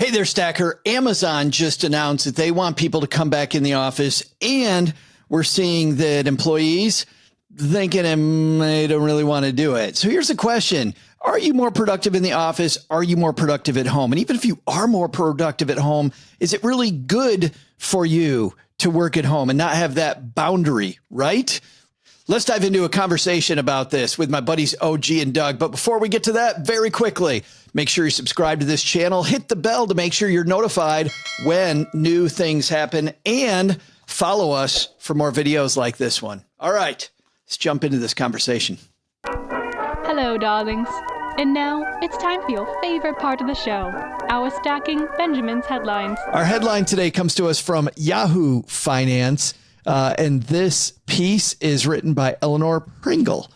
Hey there, Stacker. Amazon just announced that they want people to come back in the office, and we're seeing that employees thinking they don't really want to do it. So here's the question. Are you more productive in the office? Are you more productive at home? And even if you are more productive at home, is it really good for you to work at home and not have that boundary, right? Let's dive into a conversation about this with my buddies OG and Doug. But before we get to that, very quickly, make sure you subscribe to this channel, hit the bell to make sure you're notified when new things happen, and follow us for more videos like this one. All right, let's jump into this conversation. Hello, darlings. And now it's time for your favorite part of the show, our Stacking Benjamin's headlines. Our headline today comes to us from Yahoo Finance. And this piece is written by Eleanor Pringle.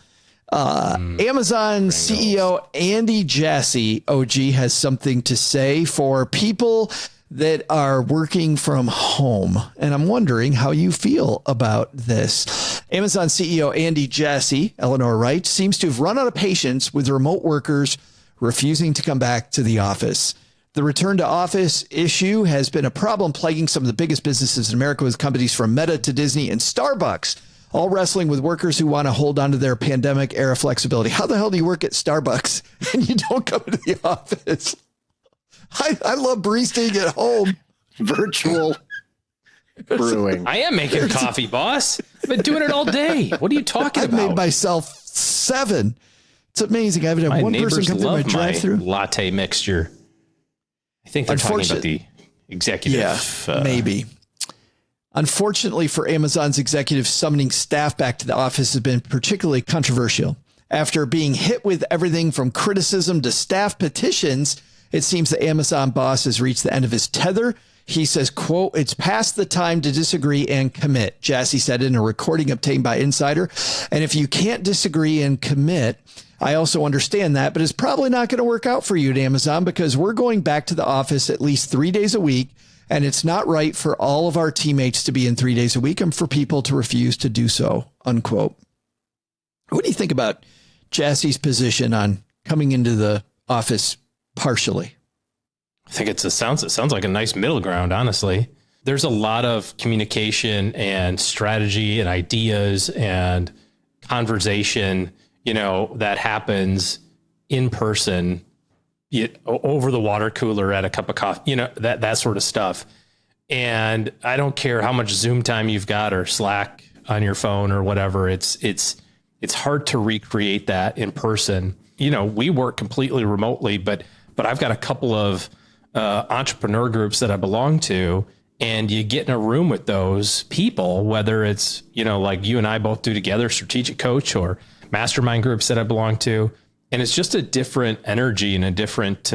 Amazon CEO Andy Jassy, OG, has something to say for people that are working from home. And I'm wondering how you feel about this. Amazon CEO Andy Jassy, Eleanor writes, seems to have run out of patience with remote workers refusing to come back to the office. The return to office issue has been a problem plaguing some of the biggest businesses in America, with companies from Meta to Disney and Starbucks all wrestling with workers who want to hold on to their pandemic era flexibility. How the hell do you work at Starbucks and you don't come into the office? I love baristing at home. Virtual brewing. I am making coffee, boss. I've been doing it all day. What are you talking about? I made myself 7. It's amazing. I haven't had one person come through my drive-through. Latte mixture. I think they're talking about the executive. Yeah, maybe. Unfortunately for Amazon's executives, summoning staff back to the office has been particularly controversial. After being hit with everything from criticism to staff petitions, it seems the Amazon boss has reached the end of his tether. He says, quote, "It's past the time to disagree and commit," Jassy said in a recording obtained by Insider. And if you can't disagree and commit, I also understand that, but it's probably not going to work out for you at Amazon, because we're going back to the office at least 3 days a week. And it's not right for all of our teammates to be in 3 days a week and for people to refuse to do so, unquote. What do you think about Jassy's position on coming into the office partially? I think it sounds like a nice middle ground, honestly. There's a lot of communication and strategy and ideas and conversation, that happens in person, over the water cooler at a cup of coffee, that sort of stuff. And I don't care how much Zoom time you've got or Slack on your phone or whatever. It's hard to recreate that in person. We work completely remotely, but I've got a couple of entrepreneur groups that I belong to, and you get in a room with those people, whether it's, like you and I both do together, Strategic Coach, or mastermind groups that I belong to. And it's just a different energy and a different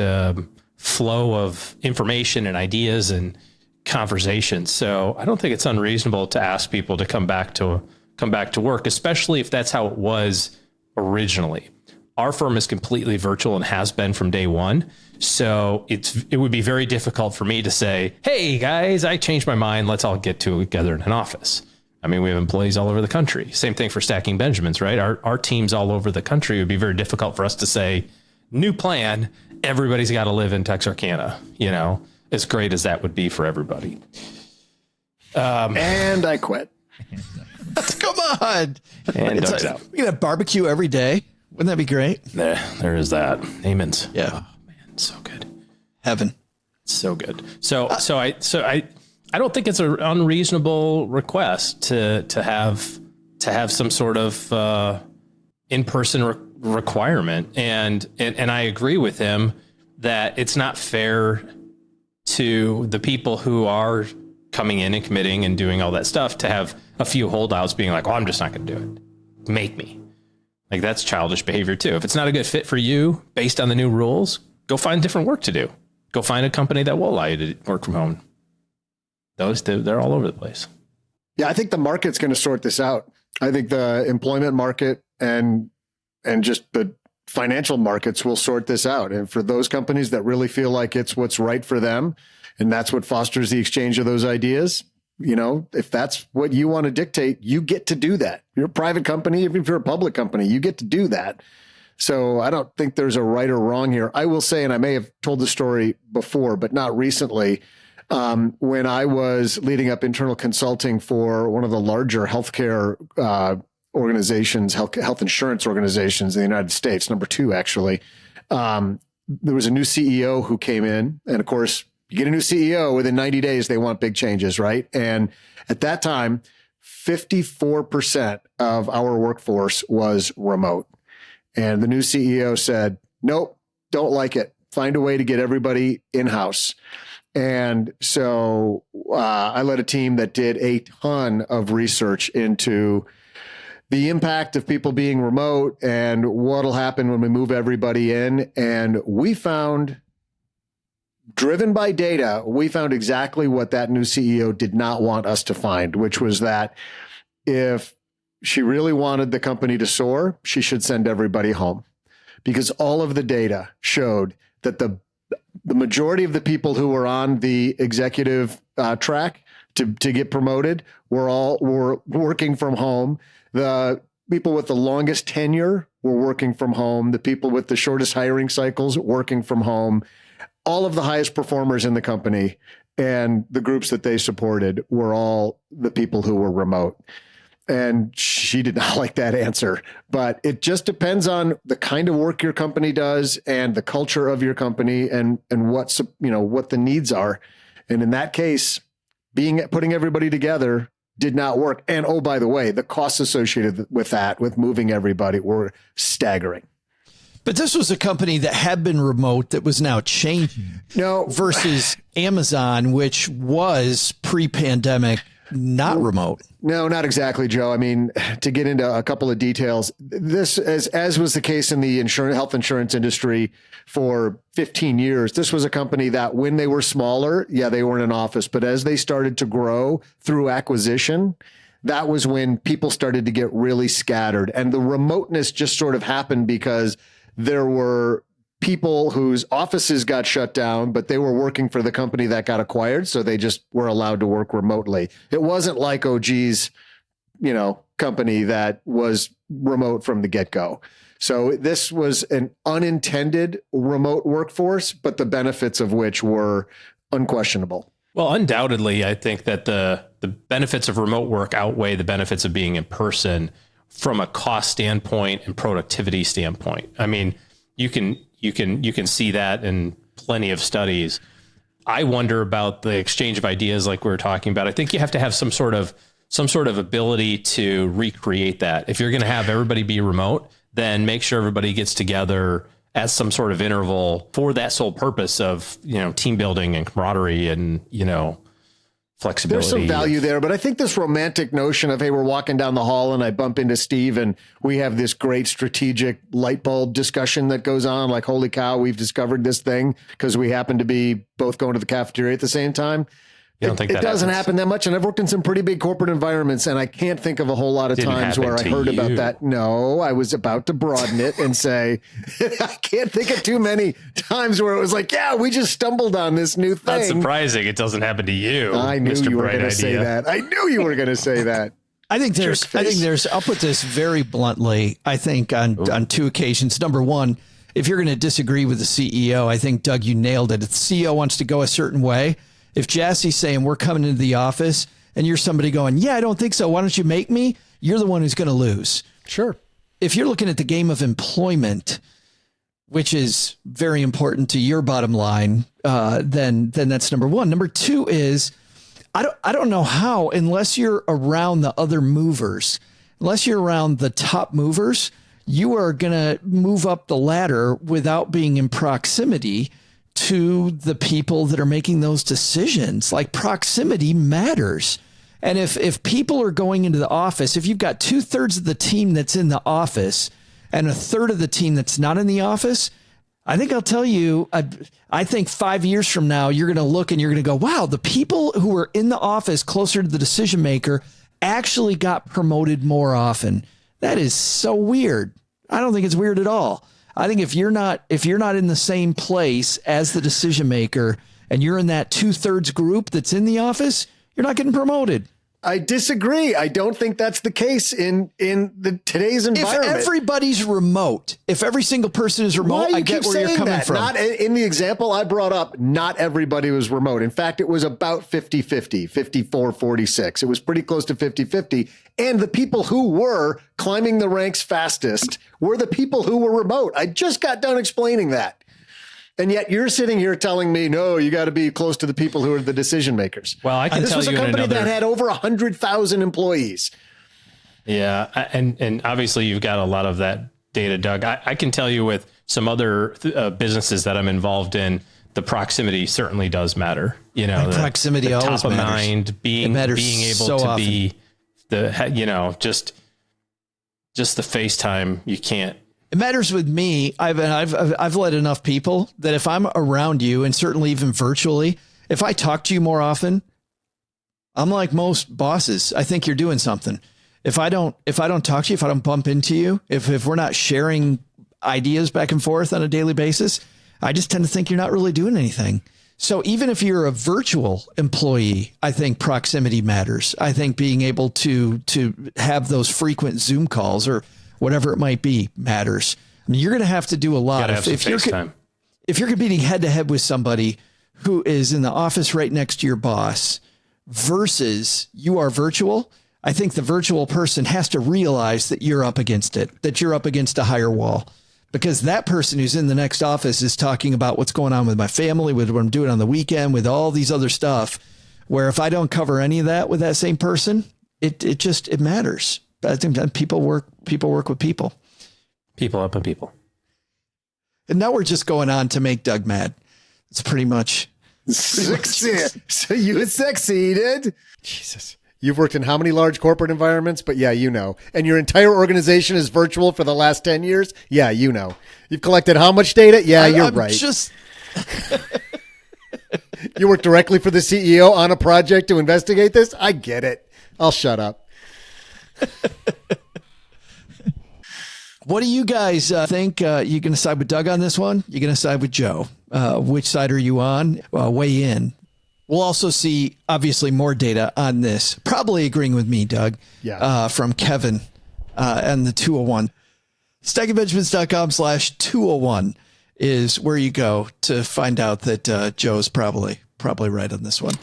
flow of information and ideas and conversations. So I don't think it's unreasonable to ask people to come back to work, especially if that's how it was originally. Our firm is completely virtual and has been from day one. So it would be very difficult for me to say, "Hey guys, I changed my mind. Let's all get together in an office." I mean, we have employees all over the country. Same thing for Stacking Benjamins, right? Our teams all over the country. It would be very difficult for us to say, "New plan, everybody's got to live in Texarkana," as great as that would be for everybody. And I quit. Come on. And Doug's out. We can have barbecue every day. Wouldn't that be great? There is that. Amens. Yeah. Oh, man, so good. Heaven. So good. So I don't think it's an unreasonable request to have some sort of in-person requirement. And I agree with him that it's not fair to the people who are coming in and committing and doing all that stuff to have a few holdouts being like, "Oh, I'm just not going to do it. Make me." Like, that's childish behavior too. If it's not a good fit for you based on the new rules, go find different work to do. Go find a company that will allow you to work from home. They're all over the place. Yeah, I think the market's going to sort this out. I think the employment market and just the financial markets will sort this out. And for those companies that really feel like it's what's right for them, and that's what fosters the exchange of those ideas, if that's what you want to dictate, you get to do that. You're a private company, even if you're a public company, you get to do that. So I don't think there's a right or wrong here. I will say, and I may have told the story before, but not recently, when I was leading up internal consulting for one of the larger healthcare organizations, health insurance organizations in the United States, number 2, actually, there was a new CEO who came in. And of course, you get a new CEO within 90 days, they want big changes, right? And at that time, 54% of our workforce was remote. And the new CEO said, nope, don't like it. Find a way to get everybody in-house. And so I led a team that did a ton of research into the impact of people being remote and what'll happen when we move everybody in. And we found, driven by data, we found exactly what that new CEO did not want us to find, which was that if she really wanted the company to soar, she should send everybody home, because all of the data showed that the majority of the people who were on the executive track to get promoted were working from home. The people with the longest tenure were working from home. The people with the shortest hiring cycles working from home. All of the highest performers in the company and the groups that they supported were all the people who were remote. And she did not like that answer, but it just depends on the kind of work your company does and the culture of your company and what the needs are. And in that case, putting everybody together did not work. And oh, by the way, the costs associated with that, with moving everybody, were staggering. But this was a company that had been remote that was now changing. No, versus Amazon, which was pre-pandemic not remote. No, not exactly, Joe. I mean, to get into a couple of details, this, as was the case in the health insurance industry for 15 years, this was a company that when they were smaller, they were in an office. But as they started to grow through acquisition, that was when people started to get really scattered. And the remoteness just sort of happened because there were people whose offices got shut down, but they were working for the company that got acquired. So they just were allowed to work remotely. It wasn't like OG's, company that was remote from the get-go. So this was an unintended remote workforce, but the benefits of which were unquestionable. Well, undoubtedly, I think that the benefits of remote work outweigh the benefits of being in person from a cost standpoint and productivity standpoint. I mean, you can see that in plenty of studies. I wonder about the exchange of ideas like we were talking about. I think you have to have some sort of ability to recreate that. If you're going to have everybody be remote, then make sure everybody gets together at some sort of interval for that sole purpose of, team building and camaraderie and, flexibility. There's some value there, but I think this romantic notion of, hey, we're walking down the hall and I bump into Steve and we have this great strategic light bulb discussion that goes on, like, holy cow, we've discovered this thing because we happen to be both going to the cafeteria at the same time. You don't think it doesn't happen that much. And I've worked in some pretty big corporate environments, and I can't think of a whole lot of times where I heard about that. No, I was about to broaden it and say, I can't think of too many times where it was like, yeah, we just stumbled on this new thing. Not surprising. It doesn't happen to you. I knew you were going to say that. I knew you were going to say that. I think there's, I'll put this very bluntly, I think on two occasions. Number one, if you're going to disagree with the CEO, I think, Doug, you nailed it. If the CEO wants to go a certain way, if Jassie's saying we're coming into the office and you're somebody going, yeah, I don't think so, why don't you make me? You're the one who's going to lose. Sure. If you're looking at the game of employment, which is very important to your bottom line, then that's number one. Number two is, I don't know how, unless you're around the other movers, unless you're around the top movers, you are going to move up the ladder without being in proximity to the people that are making those decisions. Like, proximity matters. And if people are going into the office, if you've got 2/3 of the team that's in the office and 1/3 of the team that's not in the office, I think I'll tell you, I think 5 years from now, you're going to look and you're going to go, wow, the people who were in the office closer to the decision maker actually got promoted more often. That is so weird. I don't think it's weird at all. I think if you're not in the same place as the decision maker and you're in that 2/3 group that's in the office, you're not getting promoted. I disagree. I don't think that's the case in today's environment. If everybody's remote, if every single person is remote, I get where you're coming from. Not in the example I brought up, not everybody was remote. In fact, it was about 50-50, 54-46. It was pretty close to 50-50. And the people who were climbing the ranks fastest were the people who were remote. I just got done explaining that. And yet you're sitting here telling me, no, you got to be close to the people who are the decision makers. Well, I can tell you, this was a company that had over 100,000 employees. Yeah, and obviously you've got a lot of that data, Doug. I can tell you with some other businesses that I'm involved in, the proximity certainly does matter. You know, proximity the always top of matters. mind, being able so to often. be the, you know, just the FaceTime. You can't. It matters with me. I've led enough people that if I'm around you, and certainly even virtually, if I talk to you more often, I'm like most bosses. I think you're doing something. If I don't talk to you, if I don't bump into you, if we're not sharing ideas back and forth on a daily basis, I just tend to think you're not really doing anything. So even if you're a virtual employee, I think proximity matters. I think being able to have those frequent Zoom calls or whatever it might be matters. I mean, you're going to have to do a lot. If you're competing head to head with somebody who is in the office right next to your boss versus you are virtual, I think the virtual person has to realize that you're up against it, that you're up against a higher wall, because that person who's in the next office is talking about what's going on with my family, with what I'm doing on the weekend, with all these other stuff, where if I don't cover any of that with that same person, it matters. I think people work with people. People up on people. And now we're just going on to make Doug mad. It's pretty much. So you succeeded. Jesus. You've worked in how many large corporate environments? But yeah, you know. And your entire organization is virtual for the last 10 years? Yeah, you know. You've collected how much data? Yeah, you're right. You work directly for the CEO on a project to investigate this? I get it. I'll shut up. What do you guys think? You going to side with Doug on this one? You going to side with Joe? Which side are you on? Weigh in. We'll also see, obviously, more data on this. Probably agreeing with me, Doug. Yeah. From Kevin and the 201. StackingBenjamins.com/201 is where you go to find out that Joe's probably right on this one.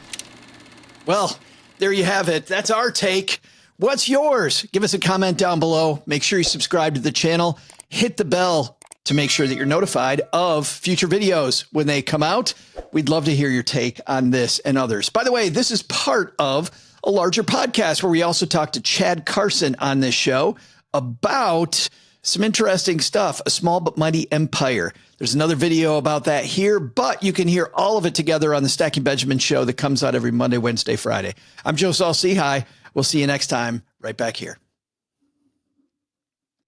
Well, there you have it. That's our take. What's yours? Give us a comment down below. Make sure you subscribe to the channel. Hit the bell to make sure that you're notified of future videos when they come out. We'd love to hear your take on this and others. By the way, this is part of a larger podcast where we also talk to Chad Carson on this show about some interesting stuff, a small but mighty empire. There's another video about that here, but you can hear all of it together on the Stacking Benjamin show that comes out every Monday, Wednesday, Friday. I'm Joe Saul-Sehy. We'll see you next time right back here.